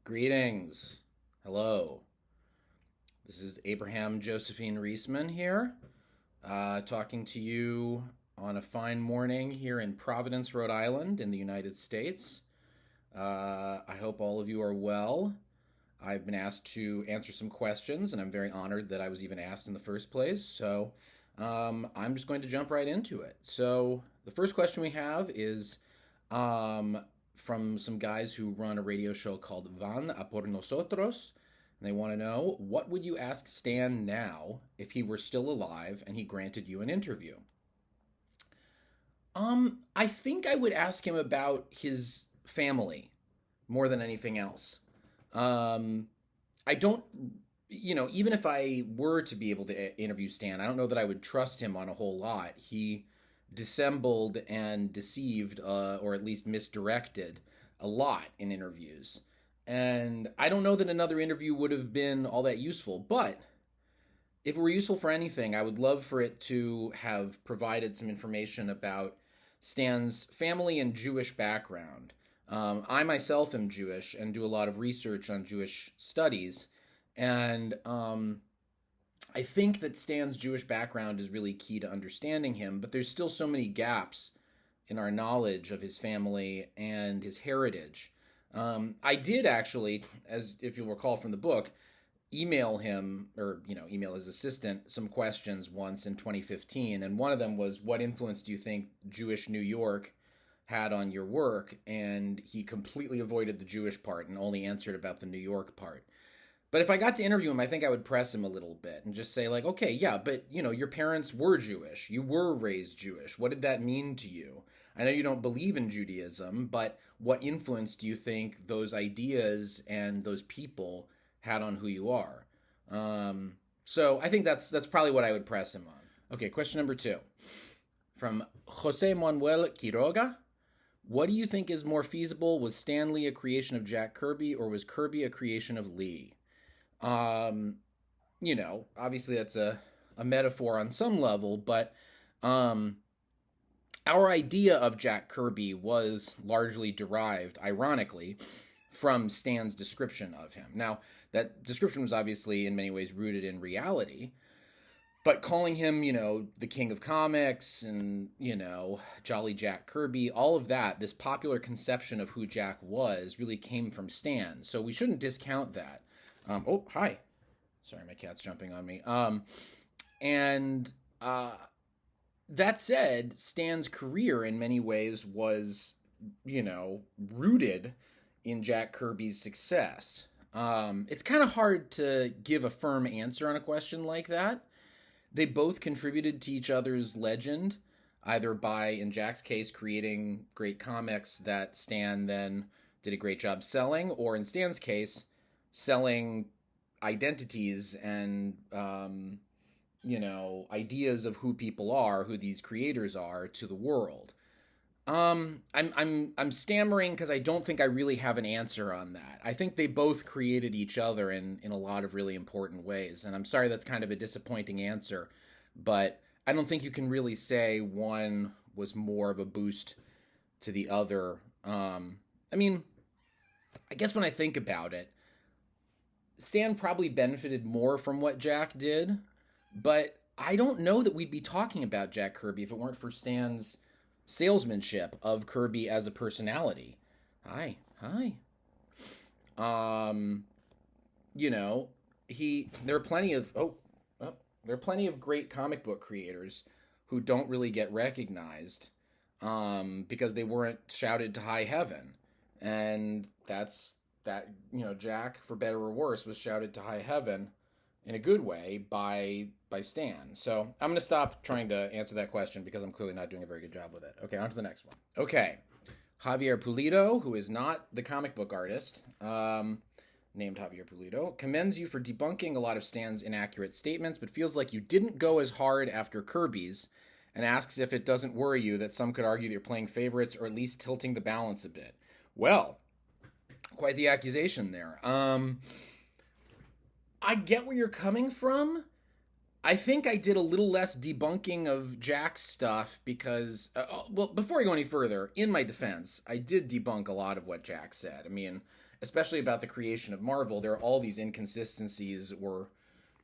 Greetings. Hello. This is Abraham Josephine Riesman here, talking to you on a fine morning here in Providence, Rhode Island, in the United States. I hope all of you are well. I've been asked to answer some questions, and I'm very honored that I was even asked in the first place. So I'm just going to jump right into it. So the first question we have is from some guys who run a radio show called Van a por nosotros. And they want to know, what would you ask Stan now if he were still alive and he granted you an interview? I think I would ask him about his family more than anything else. I don't, even if I were to be able to interview Stan, I don't know that I would trust him on a whole lot. He dissembled and deceived, or at least misdirected, a lot in interviews. And I don't know that another interview would have been all that useful, but if it were useful for anything, I would love for it to have provided some information about Stan's family and Jewish background. I myself am Jewish and do a lot of research on Jewish studies, and I think that Stan's Jewish background is really key to understanding him, but there's still so many gaps in our knowledge of his family and his heritage. I did actually, as if you'll recall from the book, email him, or email his assistant, some questions once in 2015, and one of them was, what influence do you think Jewish New York had on your work? And he completely avoided the Jewish part and only answered about the New York part. But if I got to interview him, I think I would press him a little bit and just say, like, okay, yeah, but, your parents were Jewish. You were raised Jewish. What did that mean to you? I know you don't believe in Judaism, but what influence do you think those ideas and those people had on who you are? So I think that's probably what I would press him on. Okay, question number 2. From Jose Manuel Quiroga. What do you think is more feasible? Was Stan Lee a creation of Jack Kirby, or was Kirby a creation of Lee? Obviously that's a metaphor on some level, but our idea of Jack Kirby was largely derived, ironically, from Stan's description of him. Now, that description was obviously in many ways rooted in reality, but calling him, the king of comics and, Jolly Jack Kirby, all of that, this popular conception of who Jack was really came from Stan. So we shouldn't discount that. Oh, hi. Sorry, my cat's jumping on me. That said, Stan's career in many ways was, rooted in Jack Kirby's success. It's kind of hard to give a firm answer on a question like that. They both contributed to each other's legend, either by, in Jack's case, creating great comics that Stan then did a great job selling, or in Stan's case, selling identities and, ideas of who people are, who these creators are, to the world. I'm stammering because I don't think I really have an answer on that. I think they both created each other in a lot of really important ways, and I'm sorry that's kind of a disappointing answer, but I don't think you can really say one was more of a boost to the other. I guess when I think about it, Stan probably benefited more from what Jack did, but I don't know that we'd be talking about Jack Kirby if it weren't for Stan's salesmanship of Kirby as a personality. Hi. There are plenty of great comic book creators who don't really get recognized because they weren't shouted to high heaven. And Jack, for better or worse, was shouted to high heaven in a good way by Stan. So I'm going to stop trying to answer that question because I'm clearly not doing a very good job with it. Okay, on to the next one. Okay, Javier Pulido, who is not the comic book artist, named Javier Pulido, commends you for debunking a lot of Stan's inaccurate statements, but feels like you didn't go as hard after Kirby's, and asks if it doesn't worry you that some could argue that you're playing favorites or at least tilting the balance a bit. Well, quite the accusation there. I get where you're coming from. I think I did a little less debunking of Jack's stuff because, before I go any further, in my defense, I did debunk a lot of what Jack said. I mean, especially about the creation of Marvel, there are all these inconsistencies or,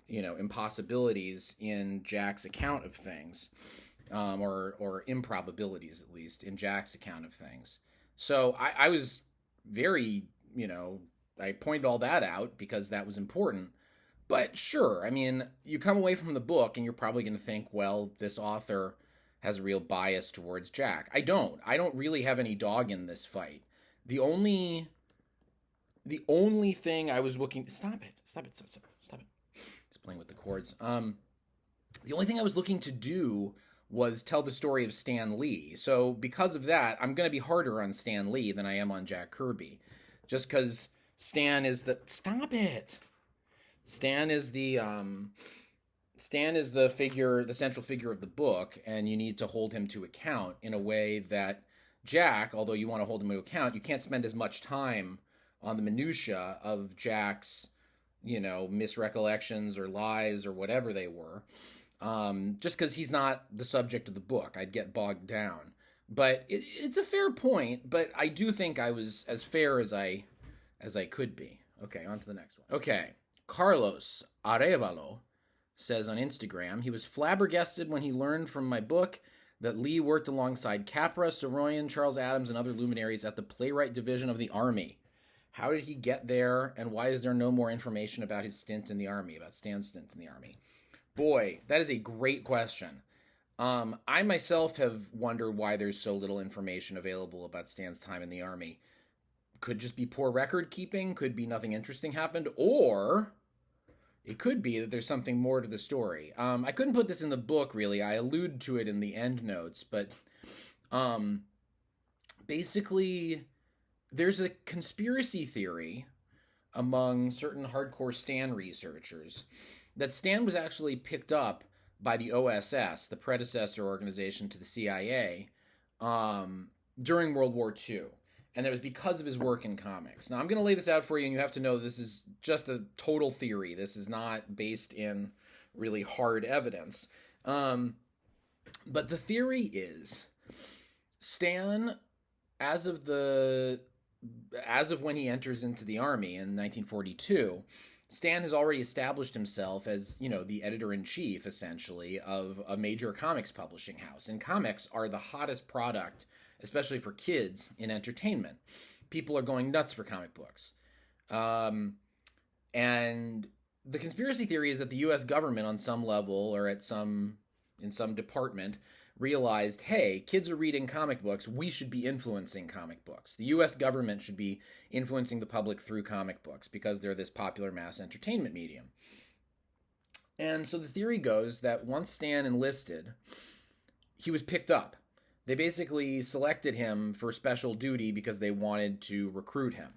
impossibilities in Jack's account of things, or improbabilities, at least, in Jack's account of things. So I was very, I pointed all that out because that was important. But sure, I mean, you come away from the book and you're probably going to think, well, this author has a real bias towards Jack. I don't. I don't really have any dog in this fight. The only thing I was looking... Stop it. It's playing with the chords. The only thing I was looking to do was tell the story of Stan Lee. So because of that, I'm going to be harder on Stan Lee than I am on Jack Kirby. Just because Stan is the... Stop it! Stan is the figure, the central figure of the book, and you need to hold him to account in a way that Jack, although you want to hold him to account, you can't spend as much time on the minutia of Jack's, misrecollections or lies or whatever they were, just because he's not the subject of the book. I'd get bogged down. But it's a fair point, but I do think I was as fair as I could be. Okay, on to the next one. Okay, Carlos Arevalo says on Instagram, he was flabbergasted when he learned from my book that Lee worked alongside Capra, Soroyan, Charles Adams, and other luminaries at the playwright division of the Army. How did he get there, and why is there no more information about his stint in the Army, about Stan's stint in the Army? Boy, that is a great question. I myself have wondered why there's so little information available about Stan's time in the Army. Could just be poor record keeping, could be nothing interesting happened, or it could be that there's something more to the story. I couldn't put this in the book, really. I allude to it in the end notes, but basically, there's a conspiracy theory among certain hardcore Stan researchers that Stan was actually picked up by the OSS, the predecessor organization to the CIA, during World War II. And it was because of his work in comics. Now, I'm going to lay this out for you, and you have to know this is just a total theory. This is not based in really hard evidence. But the theory is Stan, as of when he enters into the Army in 1942, Stan has already established himself as, the editor-in-chief, essentially, of a major comics publishing house. And comics are the hottest product, especially for kids, in entertainment. People are going nuts for comic books. And the conspiracy theory is that the U.S. government on some level or in some department realized, hey, kids are reading comic books, we should be influencing comic books. The U.S. government should be influencing the public through comic books because they're this popular mass entertainment medium. And so the theory goes that once Stan enlisted, he was picked up. They basically selected him for special duty because they wanted to recruit him.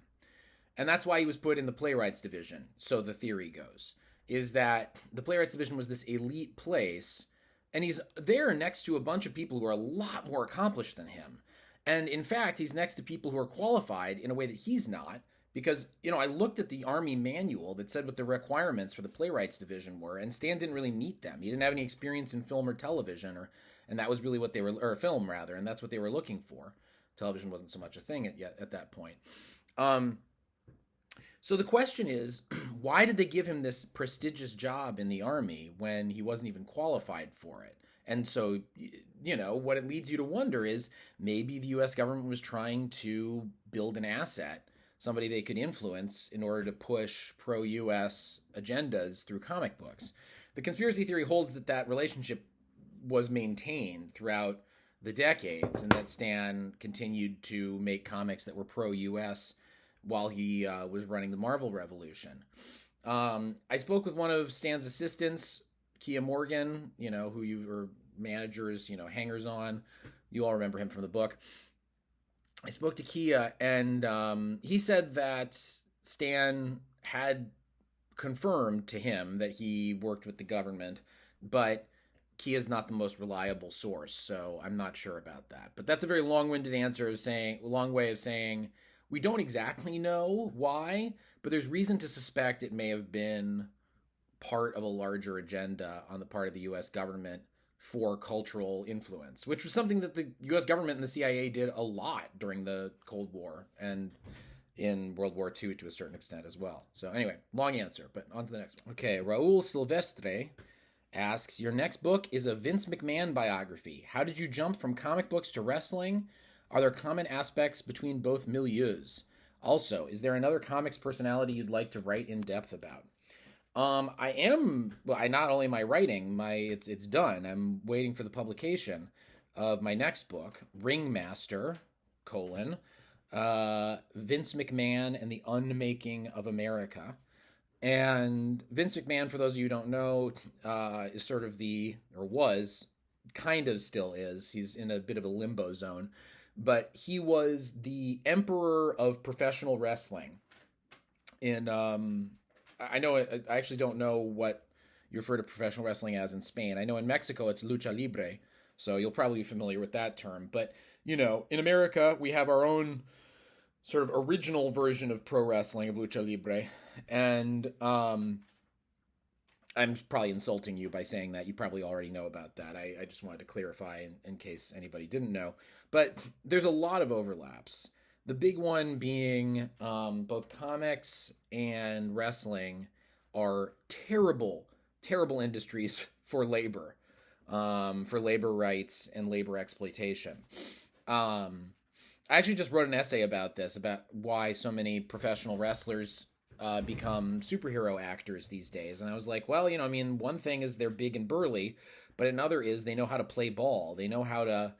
And that's why he was put in the playwrights division, so the theory goes, is that the playwrights division was this elite place, and he's there next to a bunch of people who are a lot more accomplished than him. And in fact, he's next to people who are qualified in a way that he's not, because, I looked at the Army manual that said what the requirements for the playwrights division were, and Stan didn't really meet them. He didn't have any experience in film or television, and that was really what they were, or film rather, and that's what they were looking for. Television wasn't so much a thing yet at that point. So the question is, why did they give him this prestigious job in the Army when he wasn't even qualified for it? And so, what it leads you to wonder is maybe the U.S. government was trying to build an asset, somebody they could influence in order to push pro-U.S. agendas through comic books. The conspiracy theory holds that relationship was maintained throughout the decades and that Stan continued to make comics that were pro-U.S. while he was running the Marvel Revolution. I spoke with one of Stan's assistants, Kia Morgan, who or managers, hangers-on. You all remember him from the book. I spoke to Kia, and he said that Stan had confirmed to him that he worked with the government, but Kia's not the most reliable source, so I'm not sure about that. But that's a very long-winded long way of saying we don't exactly know why, but there's reason to suspect it may have been part of a larger agenda on the part of the U.S. government for cultural influence, which was something that the U.S. government and the CIA did a lot during the Cold War. And in World War II to a certain extent as well. So anyway, long answer, but on to the next one. Okay, Raul Silvestre asks, your next book is a Vince McMahon biography. How did you jump from comic books to wrestling? Are there common aspects between both milieus? Also, is there another comics personality you'd like to write in depth about? I not only am I writing, it's done. I'm waiting for the publication of my next book, Ringmaster, Vince McMahon and the Unmaking of America. And Vince McMahon, for those of you who don't know, is sort of kind of still is. He's in a bit of a limbo zone. But he was the emperor of professional wrestling. And I actually don't know what you refer to professional wrestling as in Spain. I know in Mexico it's lucha libre, so you'll probably be familiar with that term. But, in America, we have our own sort of original version of pro wrestling, of lucha libre. And I'm probably insulting you by saying that. You probably already know about that. I just wanted to clarify in case anybody didn't know. But there's a lot of overlaps. The big one being both comics and wrestling are terrible, terrible industries for labor rights and labor exploitation. I actually just wrote an essay about this, about why so many professional wrestlers become superhero actors these days. And I was like, well, one thing is they're big and burly, but another is they know how to play ball. They know how to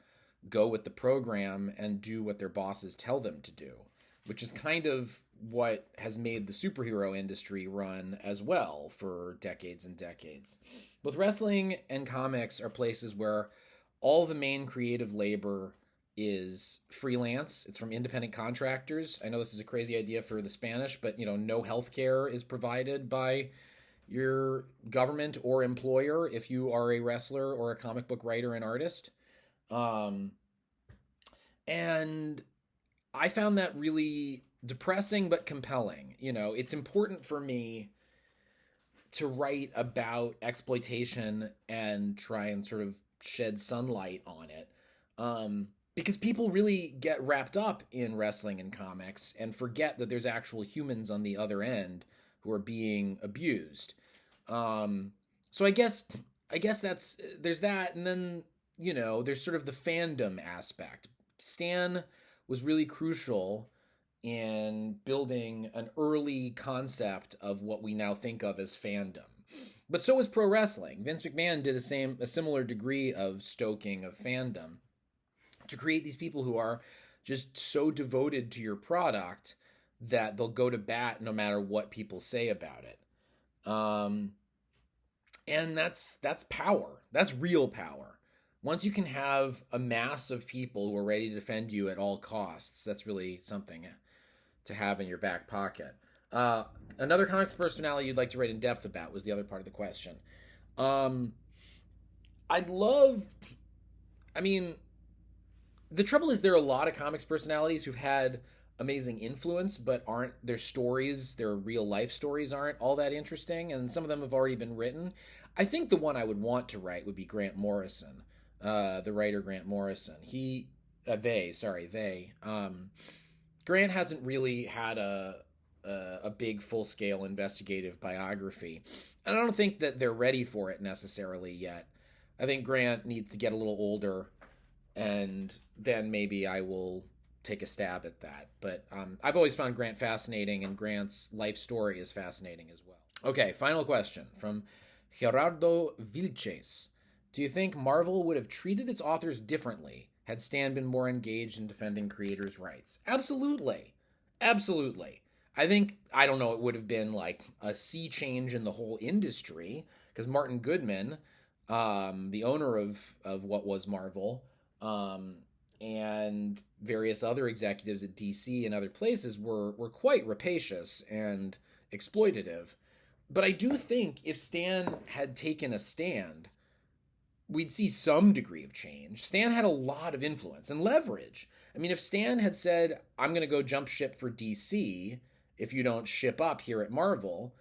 go with the program and do what their bosses tell them to do, which is kind of what has made the superhero industry run as well for decades and decades. Both wrestling and comics are places where all the main creative labor is freelance. It's from independent contractors. I know this is a crazy idea for the Spanish, but no healthcare is provided by your government or employer if you are a wrestler or a comic book writer and artist. And I found that really depressing but compelling. It's important for me to write about exploitation and try and sort of shed sunlight on it. Because people really get wrapped up in wrestling and comics and forget that there's actual humans on the other end who are being abused. So I guess there's that. And then, there's sort of the fandom aspect. Stan was really crucial in building an early concept of what we now think of as fandom. But so was pro wrestling. Vince McMahon did a similar degree of stoking of fandom to create these people who are just so devoted to your product that they'll go to bat no matter what people say about it. And that's power. That's real power. Once you can have a mass of people who are ready to defend you at all costs, that's really something to have in your back pocket. Another comics personality you'd like to write in depth about was the other part of the question. The trouble is there are a lot of comics personalities who've had amazing influence, but their stories, their real life stories aren't all that interesting, and some of them have already been written. I think the one I would want to write would be Grant Morrison, the writer Grant Morrison. Grant hasn't really had a big full-scale investigative biography, and I don't think that they're ready for it necessarily yet. I think Grant needs to get a little older, and then maybe I will take a stab at that. But I've always found Grant fascinating, and Grant's life story is fascinating as well. Okay, final question from Gerardo Vilches. Do you think Marvel would have treated its authors differently had Stan been more engaged in defending creators' rights? Absolutely. Absolutely. I don't know, it would have been like a sea change in the whole industry, because Martin Goodman, the owner of what was Marvel, and various other executives at DC and other places were quite rapacious and exploitative. But I do think if Stan had taken a stand, we'd see some degree of change. Stan had a lot of influence and leverage. I mean, if Stan had said, I'm going to go jump ship for DC if you don't ship up here at Marvel,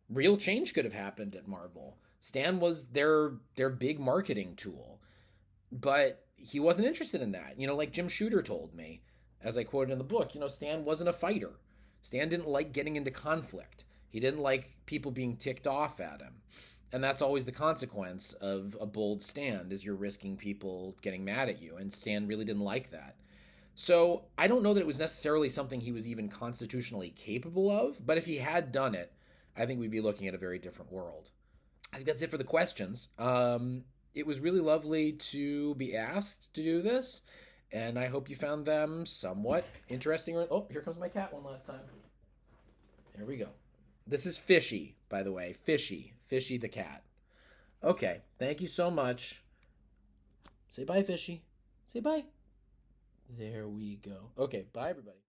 real change could have happened at Marvel. Stan was their big marketing tool. But he wasn't interested in that. Like Jim Shooter told me, as I quoted in the book, Stan wasn't a fighter. Stan didn't like getting into conflict. He didn't like people being ticked off at him. And that's always the consequence of a bold stand, is you're risking people getting mad at you. And Stan really didn't like that. So I don't know that it was necessarily something he was even constitutionally capable of, but if he had done it, I think we'd be looking at a very different world. I think that's it for the questions. It was really lovely to be asked to do this, and I hope you found them somewhat interesting. Oh, here comes my cat one last time. There we go. This is Fishy, by the way. Fishy the cat. Okay, thank you so much. Say bye, Fishy. Say bye. There we go. Okay, bye, everybody.